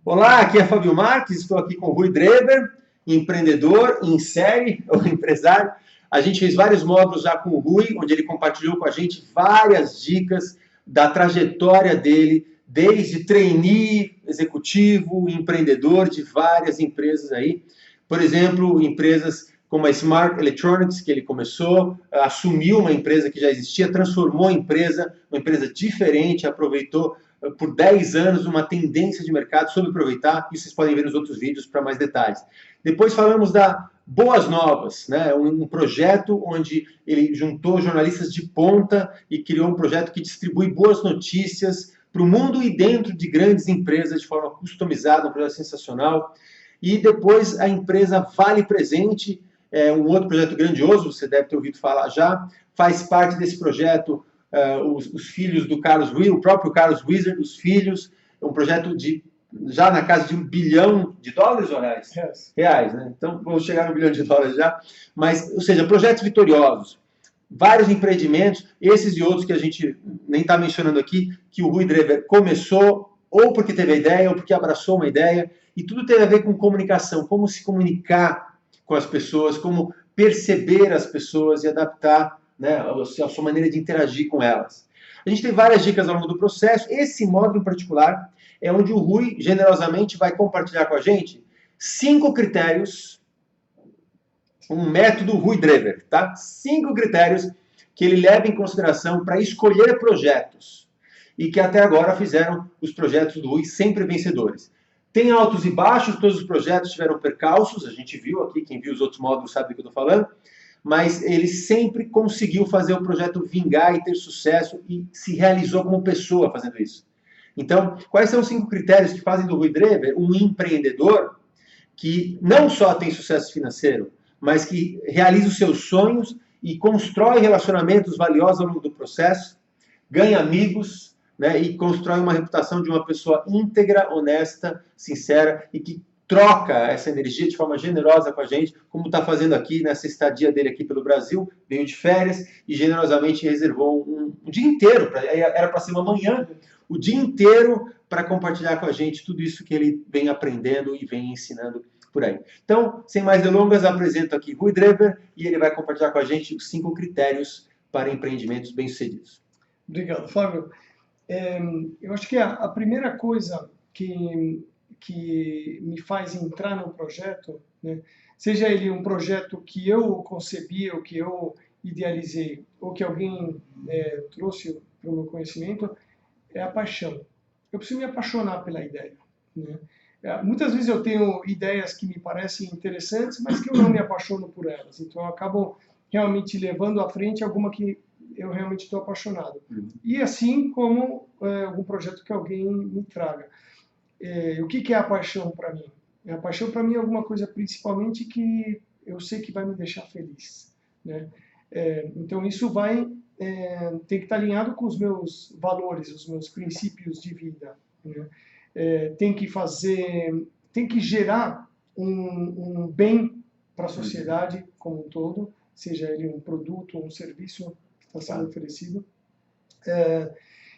Olá, aqui é Fábio Marques, estou aqui com o Rui Dreber, empreendedor em série, ou empresário. A gente fez vários módulos já com o Rui, onde ele compartilhou com a gente várias dicas da trajetória dele, desde trainee, executivo, empreendedor de várias empresas aí. Por exemplo, empresas como a Smart Electronics, que ele começou, assumiu uma empresa que já existia, transformou a empresa, uma empresa diferente, aproveitou por 10 anos uma tendência de mercado, soube aproveitar, e vocês podem ver nos outros vídeos para mais detalhes. Depois falamos da Boas Novas, né? Um projeto onde ele juntou jornalistas de ponta e criou um projeto que distribui boas notícias para o mundo e dentro de grandes empresas de forma customizada, um projeto sensacional. E depois a empresa Vale Presente, um outro projeto grandioso, você deve ter ouvido falar já, faz parte desse projeto os filhos do Carlos Wizard, o próprio Carlos Wizard, os filhos, é um projeto de já na casa de $1 bilhão ou reais? Reais, né? Então vamos chegar no $1 bilhão já, mas, ou seja, projetos vitoriosos, vários empreendimentos, esses e outros que a gente nem está mencionando aqui, que o Rui Dreber começou, ou porque teve a ideia, ou porque abraçou uma ideia, e tudo tem a ver com comunicação, como se comunicar com as pessoas, como perceber as pessoas e adaptar, né, a sua maneira de interagir com elas. A gente tem várias dicas ao longo do processo. Esse módulo em particular é onde o Rui generosamente vai compartilhar com a gente 5 critérios, um método Rui Dreber, tá? 5 critérios que ele leva em consideração para escolher projetos e que até agora fizeram os projetos do Rui sempre vencedores. Tem altos e baixos, todos os projetos tiveram percalços, a gente viu aqui, quem viu os outros módulos sabe do que eu estou falando, mas ele sempre conseguiu fazer o projeto vingar e ter sucesso e se realizou como pessoa fazendo isso. Então, quais são os 5 critérios que fazem do Rui Dreber um empreendedor que não só tem sucesso financeiro, mas que realiza os seus sonhos e constrói relacionamentos valiosos ao longo do processo, ganha amigos, né, e constrói uma reputação de uma pessoa íntegra, honesta, sincera e que troca essa energia de forma generosa com a gente, como está fazendo aqui nessa estadia dele aqui pelo Brasil, veio de férias e generosamente reservou um dia inteiro, era para ser uma manhã, o dia inteiro para compartilhar com a gente tudo isso que ele vem aprendendo e vem ensinando por aí. Então, sem mais delongas, apresento aqui Rui Dreber e ele vai compartilhar com a gente os 5 critérios para empreendimentos bem-sucedidos. Obrigado, Fábio. Eu acho que a primeira coisa que me faz entrar no projeto, né, seja ele um projeto que eu concebi, ou que eu idealizei, ou que alguém trouxe para o meu conhecimento, é a paixão. Eu preciso me apaixonar pela ideia, né? Muitas vezes eu tenho ideias que me parecem interessantes, mas que eu não me apaixono por elas. Então eu acabo realmente levando à frente alguma que eu realmente estou apaixonado. E assim como algum projeto que alguém me traga. O que é a paixão para mim? A paixão para mim é alguma coisa principalmente que eu sei que vai me deixar feliz, né? Então isso tem que estar alinhado com os meus valores, os meus princípios de vida, né? Tem que gerar um bem para a sociedade como um todo, seja ele um produto ou um serviço que está sendo oferecido.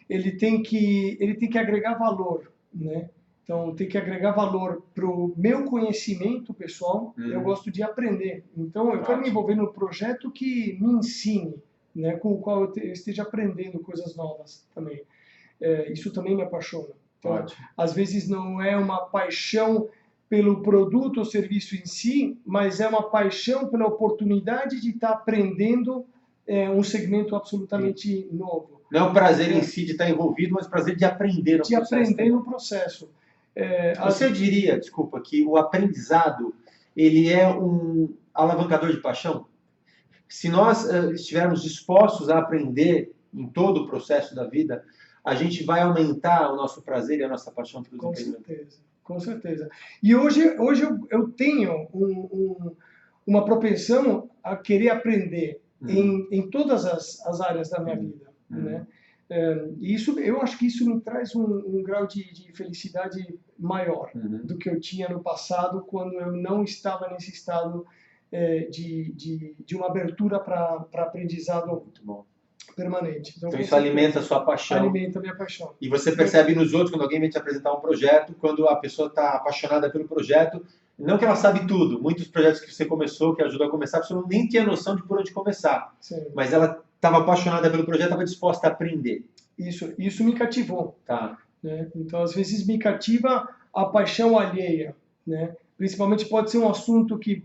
Ele tem que agregar valor, né? Então, tem que agregar valor para o meu conhecimento pessoal. Eu gosto de aprender. Então, eu quero me envolver no projeto que me ensine, né, com o qual eu esteja aprendendo coisas novas também. Isso também me apaixona. Então, às vezes não é uma paixão pelo produto ou serviço em si, mas é uma paixão pela oportunidade de estar aprendendo um segmento absolutamente novo. Não é o prazer em si de estar envolvido, mas o prazer de aprender no processo. De aprender no processo. Você diria, desculpa, que o aprendizado ele é um alavancador de paixão? Se nós estivermos dispostos a aprender em todo o processo da vida, a gente vai aumentar o nosso prazer e a nossa paixão pelos empreendimentos. Com certeza. E hoje eu tenho uma propensão a querer aprender em todas as áreas da minha vida, né? E isso, eu acho que isso me traz um grau de felicidade maior do que eu tinha no passado, quando eu não estava nesse estado de uma abertura para aprendizado permanente. Então com isso certeza, alimenta a sua paixão. alimenta a minha paixão. E você percebe nos outros, quando alguém vem te apresentar um projeto, quando a pessoa está apaixonada pelo projeto, não que ela sabe tudo. Muitos projetos que você começou, que ajudou a começar, a pessoa nem tinha noção de por onde começar. Sim. Mas ela estava apaixonada pelo projeto, estava disposta a aprender. Isso me cativou. Tá. Né? Então, às vezes, me cativa a paixão alheia. Né? Principalmente pode ser um assunto que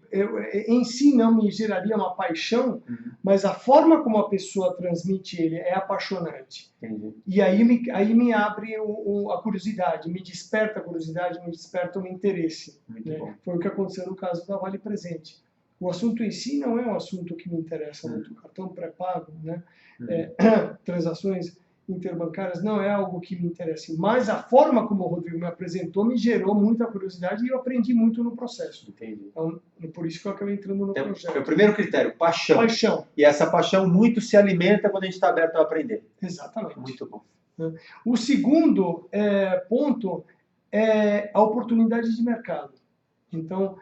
em si não me geraria uma paixão, mas a forma como a pessoa transmite ele é apaixonante. Entendi. E aí me abre a curiosidade, me desperta a curiosidade, me desperta o interesse. Muito Né? bom. Foi o que aconteceu no caso da Vale Presente. O assunto em si não é um assunto que me interessa muito. Cartão pré-pago, né? Transações interbancárias não é algo que me interessa, mas a forma como o Rodrigo me apresentou me gerou muita curiosidade e eu aprendi muito no processo. Entendi. Então, por isso que eu acabei entrando no Então, projeto. é o primeiro critério, paixão. Paixão. E essa paixão muito se alimenta quando a gente está aberto a aprender. Exatamente. Muito bom. O segundo ponto é a oportunidade de mercado. Então,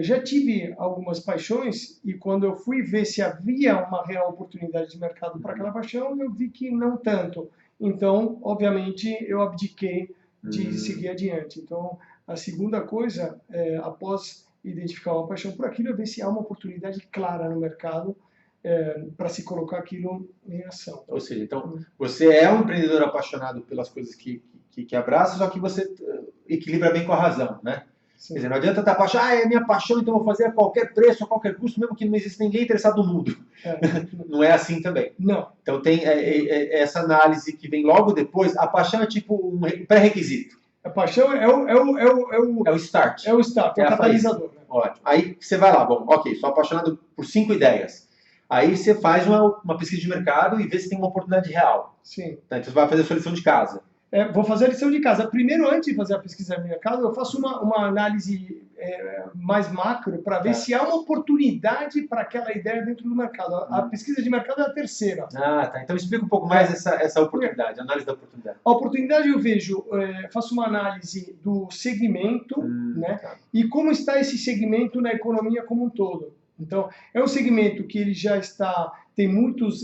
já tive algumas paixões e quando eu fui ver se havia uma real oportunidade de mercado para aquela paixão, eu vi que não tanto. Então, obviamente, eu abdiquei de seguir adiante. Então, a segunda coisa, após identificar uma paixão por aquilo, é ver se há uma oportunidade clara no mercado para se colocar aquilo em ação. Ou seja, então, você é um empreendedor apaixonado pelas coisas que abraça, só que você equilibra bem com a razão, né? Quer dizer, não adianta estar apaixonado, é minha paixão, então eu vou fazer a qualquer preço, a qualquer custo, mesmo que não exista ninguém interessado no mundo. Não é assim também. Não. Então tem essa análise que vem logo depois. A paixão é tipo um pré-requisito. A paixão é o start. É o start, é o catalisador. Né? Ótimo. Aí você vai lá, bom, ok, sou apaixonado por 5 ideias. Aí você faz uma pesquisa de mercado e vê se tem uma oportunidade real. Sim. Então você vai fazer a sua lição de casa. Vou fazer a lição de casa. Primeiro, antes de fazer a pesquisa de mercado, eu faço uma análise mais macro para ver se há uma oportunidade para aquela ideia dentro do mercado. A pesquisa de mercado é a terceira. Ah, tá. Então explica um pouco mais essa oportunidade, a análise da oportunidade. A oportunidade eu vejo, faço uma análise do segmento, né? Tá. E como está esse segmento na economia como um todo. Então, é um segmento que ele já tem muitos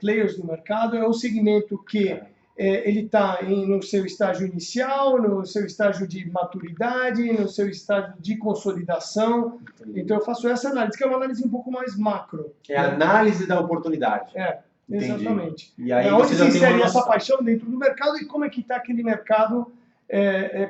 players no mercado, é um segmento que ele está no seu estágio inicial, no seu estágio de maturidade, no seu estágio de consolidação. Entendi. Então, eu faço essa análise, que é uma análise um pouco mais macro. É a análise da oportunidade. Exatamente. E aí onde se insere essa paixão dentro do mercado e como é que está aquele mercado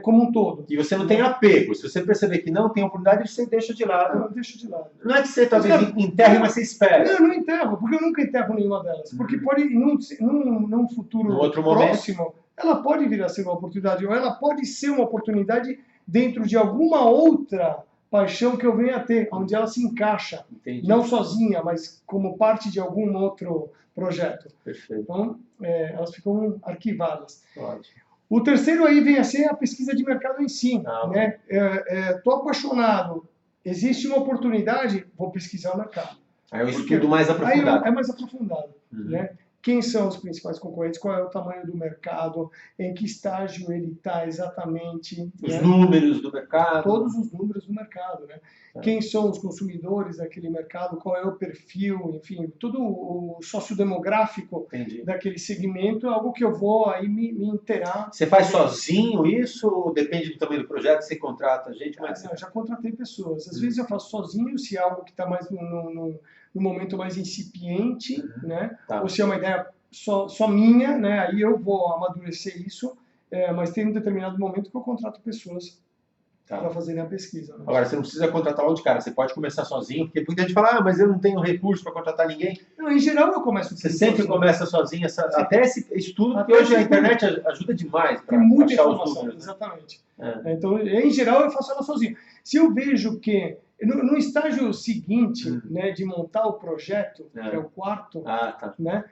como um todo. E você não tem apego. Se você perceber que não tem oportunidade, você deixa de lado. Não, deixa de lado. Não é que você talvez enterre, mas você espera. Não, não enterro, porque eu nunca enterro nenhuma delas. Porque pode, num futuro próximo, ela pode vir a ser uma oportunidade, ou ela pode ser uma oportunidade dentro de alguma outra paixão que eu venha a ter, onde ela se encaixa. Entendi. Não sozinha, mas como parte de algum outro projeto. Perfeito. Então, elas ficam arquivadas. Ótimo. O terceiro aí vem a ser a pesquisa de mercado em si. Né? Estou apaixonado, existe uma oportunidade, vou pesquisar o mercado. Aí é um estudo mais aprofundado. Aí é mais aprofundado. Né? Quem são os principais concorrentes, qual é o tamanho do mercado, em que estágio ele está exatamente. Os números do mercado. Todos os números do mercado. Né? Quem são os consumidores daquele mercado, qual é o perfil, enfim, todo o sociodemográfico daquele segmento, é algo que eu vou aí me inteirar. Você faz sozinho isso ou depende do tamanho do projeto, você contrata gente? Mas... Não, já contratei pessoas. Às vezes eu faço sozinho, se é algo que está mais no momento mais incipiente, né? Ou se é uma ideia só minha, né? Aí eu vou amadurecer isso, mas tem um determinado momento que eu contrato pessoas para fazerem a pesquisa. Né? Agora, você não precisa contratar logo de cara, você pode começar sozinho, porque muita gente fala, mas eu não tenho recurso para contratar ninguém. Não, em geral eu começo Você sempre começa sozinho, até esse estudo, porque hoje a internet ajuda demais para achar os números. Exatamente. Então, em geral eu faço ela sozinho. Se eu vejo que no estágio seguinte, né, de montar o projeto, que é o quarto, né,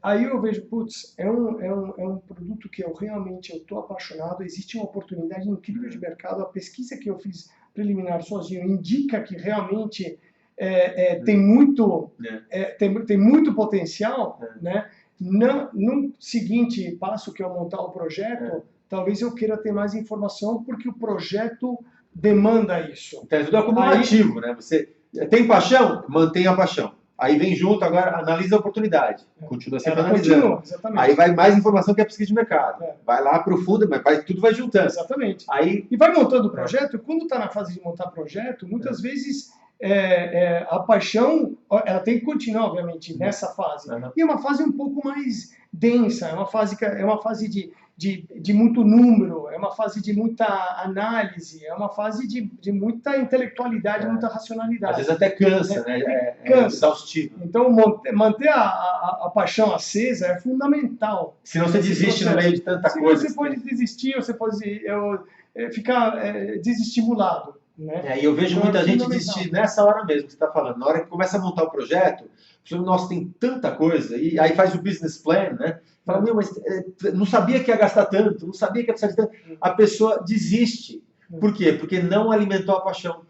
aí eu vejo, putz, é um produto que eu realmente estou apaixonado, existe uma oportunidade incrível de mercado, a pesquisa que eu fiz preliminar sozinho indica que realmente tem muito potencial, né? No seguinte passo, que é montar o projeto, talvez eu queira ter mais informação, porque o projeto demanda isso. Então, é tudo acumulativo, né? Você tem paixão? Mantenha a paixão. Aí vem junto, agora analisa a oportunidade. Continua sempre Ela analisando. continua, exatamente. Aí vai mais informação que é pesquisa de mercado. É. Vai lá, aprofunda, mas tudo vai juntando. Exatamente. Aí, E vai montando o projeto, e quando está na fase de montar projeto, muitas vezes a paixão, ela tem que continuar, obviamente, nessa fase. E é uma fase um pouco mais densa, é uma fase de muito número, é uma fase de muita análise, é uma fase de muita intelectualidade, muita racionalidade. Às vezes até cansa, né? Cansa. Exaustivo. Então, manter a paixão acesa é fundamental. Senão você desiste no meio de tanta coisa. Você pode desistir, você pode ficar desestimulado. Né? E eu vejo muita gente desistir nessa hora mesmo que você está falando. Na hora que começa a montar o projeto, você fala, nossa, tem tanta coisa. E aí faz o business plan, né? Fala, meu, mas não sabia que ia gastar tanto, não sabia que ia precisar de tanto. A pessoa desiste. Por quê? Porque não alimentou a paixão.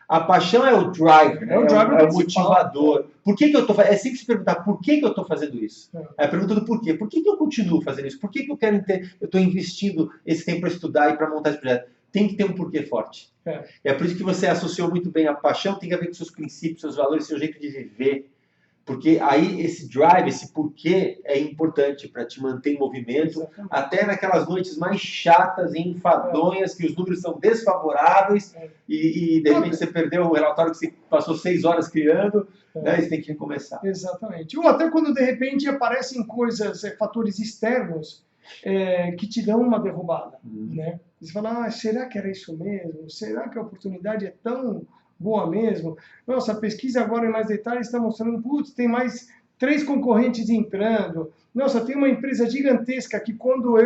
A paixão é o driver, é o motivador. Por que eu estou fazendo? É sempre se perguntar por que eu estou fazendo isso. É a pergunta do porquê. Por que eu continuo fazendo isso? Por que eu quero eu estou investindo esse tempo para estudar e para montar esse projeto? Tem que ter um porquê forte. É por isso que você associou muito bem a paixão, tem a ver com seus princípios, seus valores, seu jeito de viver. Porque aí esse drive, esse porquê é importante para te manter em movimento, até naquelas noites mais chatas e enfadonhas, que os números são desfavoráveis e de repente você perdeu o relatório que você passou 6 horas criando, né, e você tem que recomeçar. Exatamente. Ou até quando de repente aparecem coisas, fatores externos que te dão uma derrubada. Né? Você fala, será que era isso mesmo? Será que a oportunidade é tão boa mesmo? Nossa, a pesquisa agora em mais detalhes está mostrando, putz, tem mais 3 concorrentes entrando. Nossa, tem uma empresa gigantesca que quando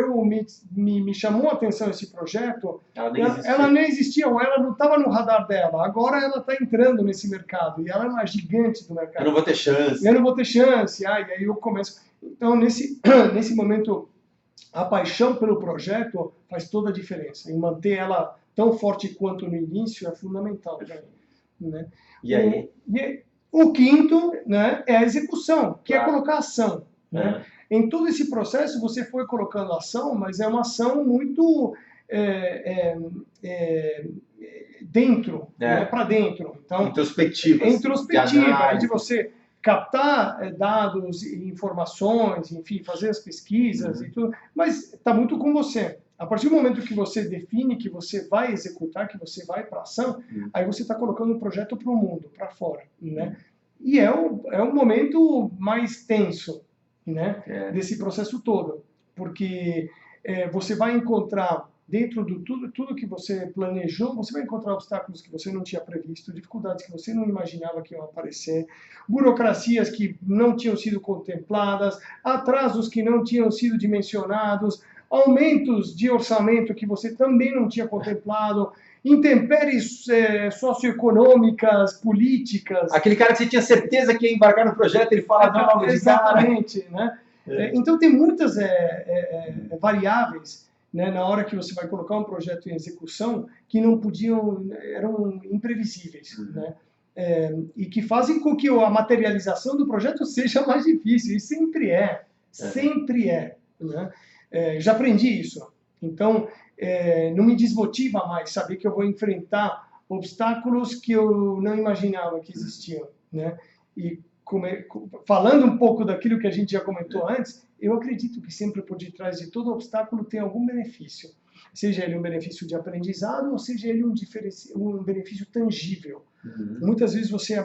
me chamou a atenção esse projeto, ela nem existia, ou ela não estava no radar dela. Agora ela está entrando nesse mercado, e ela é uma gigante do mercado. Eu não vou ter chance. Eu não vou ter chance. E aí eu começo... Então, nesse momento, a paixão pelo projeto faz toda a diferença. E manter ela tão forte quanto no início é fundamental. Né? E aí? O quinto, né, é a execução, que é colocar ação. Né? Em todo esse processo, você foi colocando ação, mas é uma ação muito dentro, né, para dentro. Então, introspectiva. De você captar dados e informações, enfim, fazer as pesquisas e tudo, mas está muito com você. A partir do momento que você define que você vai executar, que você vai para a ação, aí você está colocando o projeto para o mundo, para fora. Né? E é o momento mais tenso, né, desse processo todo, porque você vai encontrar, dentro de tudo que você planejou, você vai encontrar obstáculos que você não tinha previsto, dificuldades que você não imaginava que iam aparecer, burocracias que não tinham sido contempladas, atrasos que não tinham sido dimensionados, aumentos de orçamento que você também não tinha contemplado, intempéries socioeconômicas, políticas. Aquele cara que você tinha certeza que ia embarcar no projeto, ele fala não, exatamente, né? Então tem muitas variáveis, né, na hora que você vai colocar um projeto em execução que não eram imprevisíveis, né? E que fazem com que a materialização do projeto seja mais difícil, e sempre é, né? Já aprendi isso, então não me desmotiva mais saber que eu vou enfrentar obstáculos que eu não imaginava que existiam, né? E falando um pouco daquilo que a gente já comentou antes, eu acredito que sempre por detrás de todo obstáculo tem algum benefício, seja ele um benefício de aprendizado ou seja ele um benefício tangível. Muitas vezes você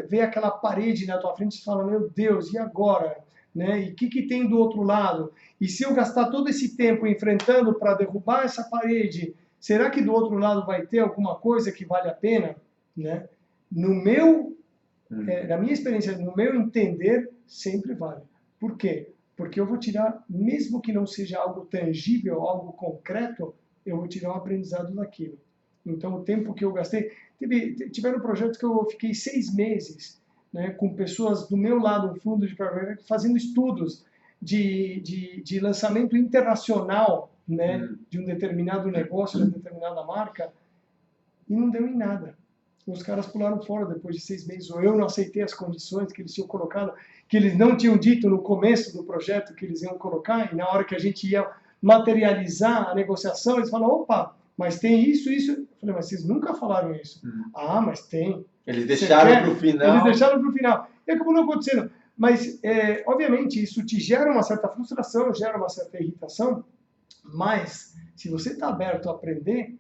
vê aquela parede na tua frente e fala, meu Deus, e agora? Né? E o que tem do outro lado? E se eu gastar todo esse tempo enfrentando para derrubar essa parede, será que do outro lado vai ter alguma coisa que vale a pena? Né? Na minha experiência, no meu entender, sempre vale. Por quê? Porque eu vou tirar, mesmo que não seja algo tangível, algo concreto, eu vou tirar um aprendizado daquilo. Então, o tempo que eu gastei... Tiveram projetos que eu fiquei 6 meses, né, com pessoas do meu lado, no fundo de private, fazendo estudos de lançamento internacional, né, de um determinado negócio, de uma determinada marca, e não deu em nada. Os caras pularam fora depois de 6 meses, ou eu não aceitei as condições que eles tinham colocado, que eles não tinham dito no começo do projeto que eles iam colocar, e na hora que a gente ia materializar a negociação, eles falaram, opa, mas tem isso, isso. Eu falei, mas vocês nunca falaram isso. Ah, mas tem. Eles deixaram para o final. Eles deixaram para o final. E acabou não acontecendo. Mas, obviamente, isso te gera uma certa frustração, gera uma certa irritação, mas se você está aberto a aprender,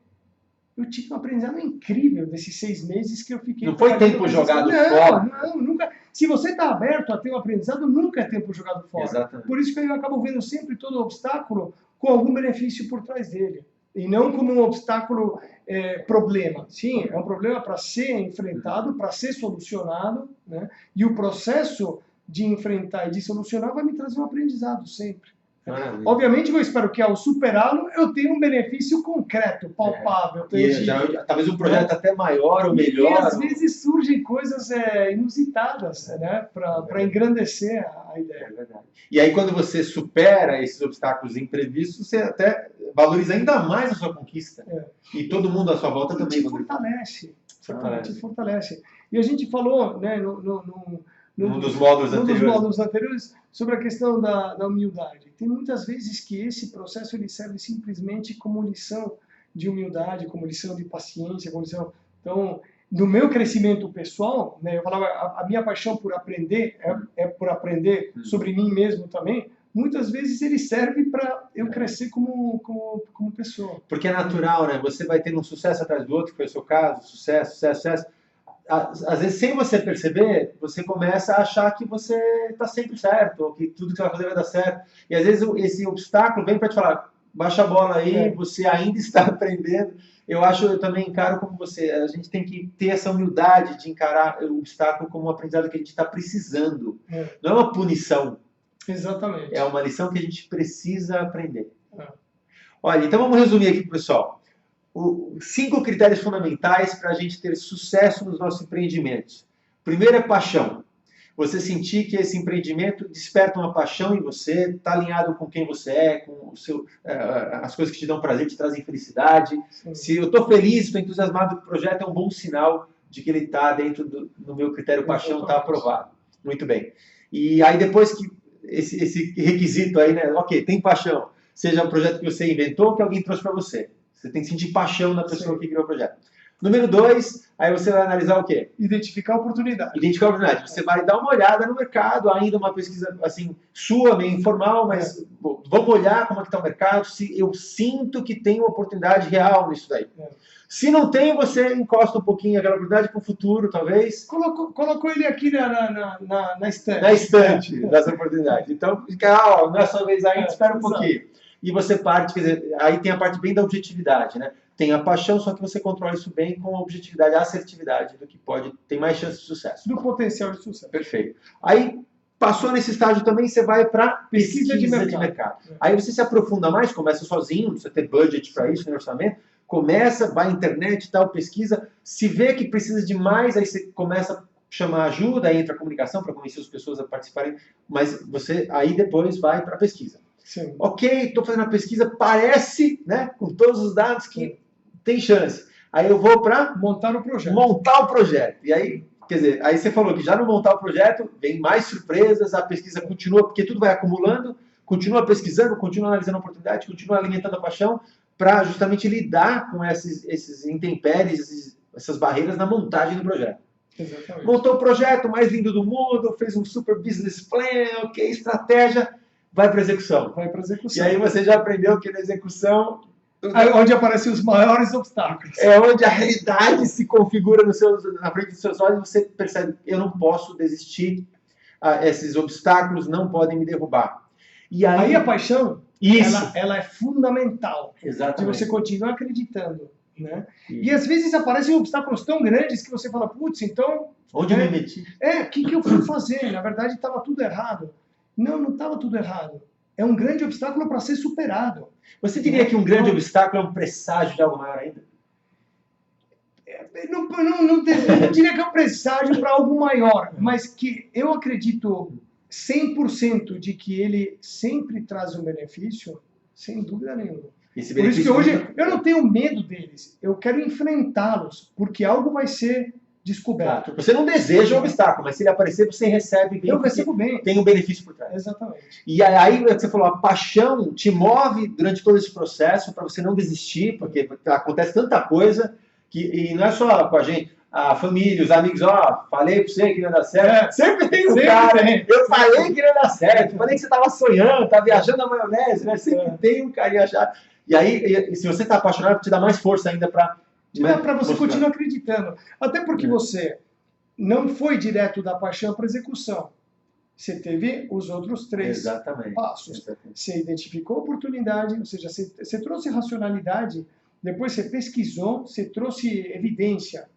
eu tive um aprendizado incrível desses 6 meses que eu fiquei... Não foi tempo jogado fora? Não, nunca. Se você está aberto a ter um aprendizado, nunca é tempo jogado fora. Exatamente. Por isso que eu acabo vendo sempre todo obstáculo com algum benefício por trás dele. E não como um obstáculo problema. Sim, é um problema para ser enfrentado, para ser solucionado, né? E o processo de enfrentar e de solucionar vai me trazer um aprendizado sempre. Maravilha. Obviamente, eu espero que ao superá-lo eu tenha um benefício concreto, palpável, tangível. Talvez um projeto até maior ou melhor. E às vezes surgem coisas inusitadas, né, para engrandecer a ideia. É verdade. E aí, quando você supera esses obstáculos imprevistos, você até valoriza ainda mais a sua conquista. E todo mundo à sua volta também. Te fortalece. Te fortalece. E a gente falou, né, num dos módulos anteriores sobre a questão da humildade. Tem muitas vezes que esse processo ele serve simplesmente como lição de humildade, como lição de paciência, como lição... Então, no meu crescimento pessoal, né, eu falava, a minha paixão por aprender é por aprender sobre mim mesmo também. Muitas vezes ele serve para eu crescer como pessoa. Porque é natural, né? Você vai tendo um sucesso atrás do outro, que foi o seu caso, sucesso. Às vezes, sem você perceber, você começa a achar que você está sempre certo, ou que tudo que você vai fazer vai dar certo. E às vezes esse obstáculo vem para te falar, baixa a bola aí, você ainda está aprendendo. Eu também encaro como você. A gente tem que ter essa humildade de encarar o obstáculo como um aprendizado que a gente está precisando. Não é uma punição. Exatamente. É uma lição que a gente precisa aprender. Olha, então vamos resumir aqui para o pessoal. 5 critérios fundamentais para a gente ter sucesso nos nossos empreendimentos. Primeiro é paixão. Você sentir que esse empreendimento desperta uma paixão em você, está alinhado com quem você é, com o seu, as coisas que te dão prazer, te trazem felicidade. Sim. Se eu estou feliz, estou entusiasmado com o projeto, é um bom sinal de que ele está dentro do meu critério paixão, está aprovado. Muito bem. E aí depois que esse requisito aí, né? Ok, tem paixão. Seja um projeto que você inventou ou que alguém trouxe para você. Você tem que sentir paixão na pessoa que criou o projeto. Número 2, aí você vai analisar o quê? Identificar a oportunidade. Identificar a oportunidade. Você vai dar uma olhada no mercado, ainda uma pesquisa assim, sua, meio informal, mas vamos olhar como é que está o mercado, se eu sinto que tem uma oportunidade real nisso daí. Se não tem, você encosta um pouquinho aquela oportunidade para o futuro, talvez. Colocou ele aqui na estante. Na estante das oportunidades. Então, fica, não é sua vez ainda, espera um pouquinho. E você parte, quer dizer, aí tem a parte bem da objetividade, né? Tem a paixão, só que você controla isso bem com a objetividade, a assertividade do que tem mais chance de sucesso. Do potencial de sucesso. Perfeito. Aí, passou nesse estágio também, você vai para pesquisa de mercado. Aí você se aprofunda mais, começa sozinho, não precisa ter budget para isso, nem orçamento. Começa, vai à internet, tal, pesquisa, se vê que precisa de mais, aí você começa a chamar ajuda, aí entra a comunicação para convencer as pessoas a participarem, mas você aí depois vai para a pesquisa. Sim. Ok, estou fazendo a pesquisa, parece, né, com todos os dados que tem chance. Aí eu vou para montar o projeto. Montar o projeto. E aí, quer dizer, aí você falou que já no montar o projeto vem mais surpresas, a pesquisa continua, porque tudo vai acumulando, continua pesquisando, continua analisando a oportunidade, continua alimentando a paixão para justamente lidar com esses intempéries, essas barreiras na montagem do projeto. Exatamente. Montou o projeto mais lindo do mundo, fez um super business plan, ok, estratégia, vai para execução. Vai para execução. E aí você já aprendeu que na execução... Onde aparecem os maiores obstáculos. É onde a realidade se configura na frente dos seus olhos e você percebe, eu não posso desistir, esses obstáculos não podem me derrubar. E aí a paixão, ela é fundamental. Exatamente. De você continuar acreditando. Né? E às vezes aparecem obstáculos tão grandes que você fala, putz, então... Onde eu me meti? O que eu fui fazer? Na verdade estava tudo errado. Não estava tudo errado. É um grande obstáculo para ser superado. Você diria que um grande obstáculo é um presságio de algo maior ainda? Não diria que é um presságio para algo maior, mas que eu acredito 100% de que ele sempre traz um benefício, sem dúvida nenhuma. Por isso que hoje eu não tenho medo deles, eu quero enfrentá-los, porque algo vai ser descoberto. Claro. Você não deseja o obstáculo, mas se ele aparecer, você recebe bem. Eu recebo bem. Tem um benefício por trás. Exatamente. E aí, você falou, a paixão te move durante todo esse processo para você não desistir, porque acontece tanta coisa, e não é só com a gente, a família, os amigos, falei para você que não ia dar certo. Sempre tem um cara, eu falei que não ia dar certo, falei que você estava sonhando, estava viajando na maionese, né? Sempre tem um carinha achado. E aí, se você está apaixonado, te dá mais força ainda para você continuar acreditando. Até porque você não foi direto da paixão para execução. Você teve os outros 3 passos. Exatamente. Você identificou a oportunidade, ou seja, você trouxe racionalidade, depois você pesquisou, você trouxe evidência.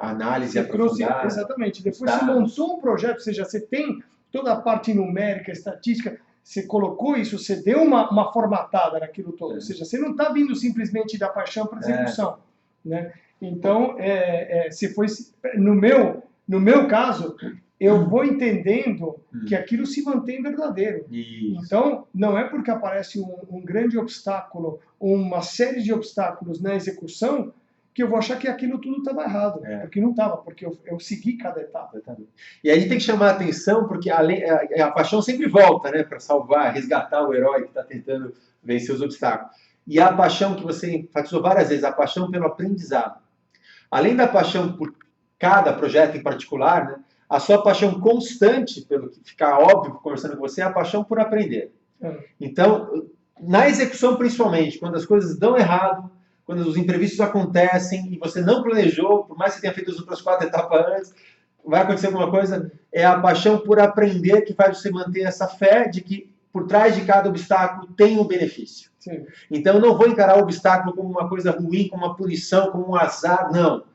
Análise aprofundada. Exatamente. Depois você montou um projeto, ou seja, você tem toda a parte numérica, estatística, você colocou isso, você deu uma formatada naquilo todo. Ou seja, você não está vindo simplesmente da paixão para execução. Né? Então, se foi, no meu caso, eu vou entendendo que aquilo se mantém verdadeiro. Isso. Então, não é porque aparece um grande obstáculo, uma série de obstáculos na execução, que eu vou achar que aquilo tudo estava errado. Porque não estava, porque eu segui cada etapa. E aí a gente tem que chamar a atenção, porque a paixão sempre volta, né, para salvar, resgatar o herói que está tentando vencer os obstáculos. E a paixão que você enfatizou várias vezes, a paixão pelo aprendizado. Além da paixão por cada projeto em particular, né, a sua paixão constante, pelo que fica óbvio conversando com você, é a paixão por aprender. Então, na execução principalmente, quando as coisas dão errado, quando os imprevistos acontecem e você não planejou, por mais que você tenha feito as outras 4 etapas antes, vai acontecer alguma coisa, é a paixão por aprender que faz você manter essa fé de que por trás de cada obstáculo tem um benefício. Sim. Então, eu não vou encarar o obstáculo como uma coisa ruim, como uma punição, como um azar, não.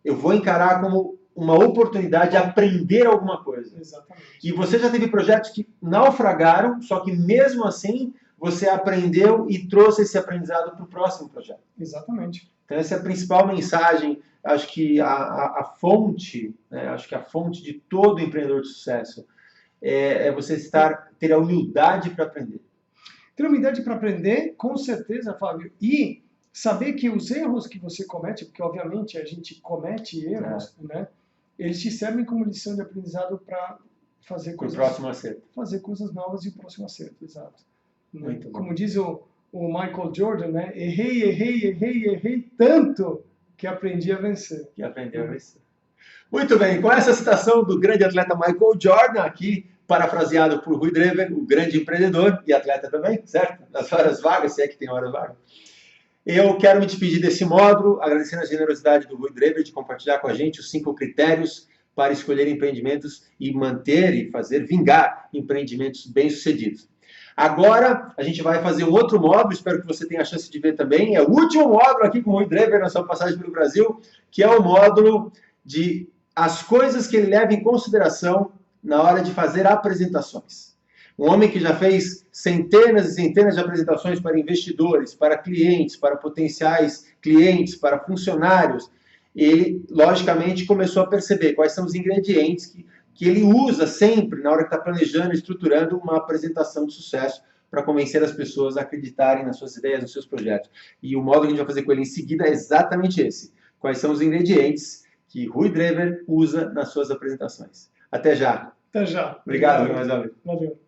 Eu vou encarar como uma oportunidade de aprender alguma coisa. Exatamente. E você já teve projetos que naufragaram, só que mesmo assim você aprendeu e trouxe esse aprendizado para o próximo projeto. Exatamente. Então essa é a principal mensagem, acho que a fonte, né, acho que a fonte de todo empreendedor de sucesso é você ter a humildade para aprender. Ter humildade para aprender, com certeza, Fábio, e saber que os erros que você comete, porque obviamente a gente comete erros, né? Eles te servem como lição de aprendizado para fazer coisas. O próximo acerto. Fazer coisas novas e o próximo acerto, exato. Muito como bom. diz o Michael Jordan, né? Errei tanto que aprendi a vencer. Que aprendeu a vencer. Muito bem, com essa citação do grande atleta Michael Jordan, aqui parafraseado por Rui Drever, o grande empreendedor e atleta também, certo? Nas horas vagas, se é que tem horas vagas. Eu quero me despedir desse módulo, agradecendo a generosidade do Rui Drever de compartilhar com a gente os 5 critérios para escolher empreendimentos e manter e fazer vingar empreendimentos bem-sucedidos. Agora, a gente vai fazer um outro módulo, espero que você tenha a chance de ver também. É o último módulo aqui com o Rui Drever na sua passagem pelo Brasil, que é o módulo de as coisas que ele leva em consideração na hora de fazer apresentações. Um homem que já fez centenas e centenas de apresentações para investidores, para clientes, para potenciais clientes, para funcionários. Ele, logicamente, começou a perceber quais são os ingredientes que ele usa sempre na hora que está planejando e estruturando uma apresentação de sucesso para convencer as pessoas a acreditarem nas suas ideias, nos seus projetos. E o módulo que a gente vai fazer com ele em seguida é exatamente esse. Quais são os ingredientes que Rui Drever usa nas suas apresentações. Até já. Até já. Obrigado mais uma vez. Valeu.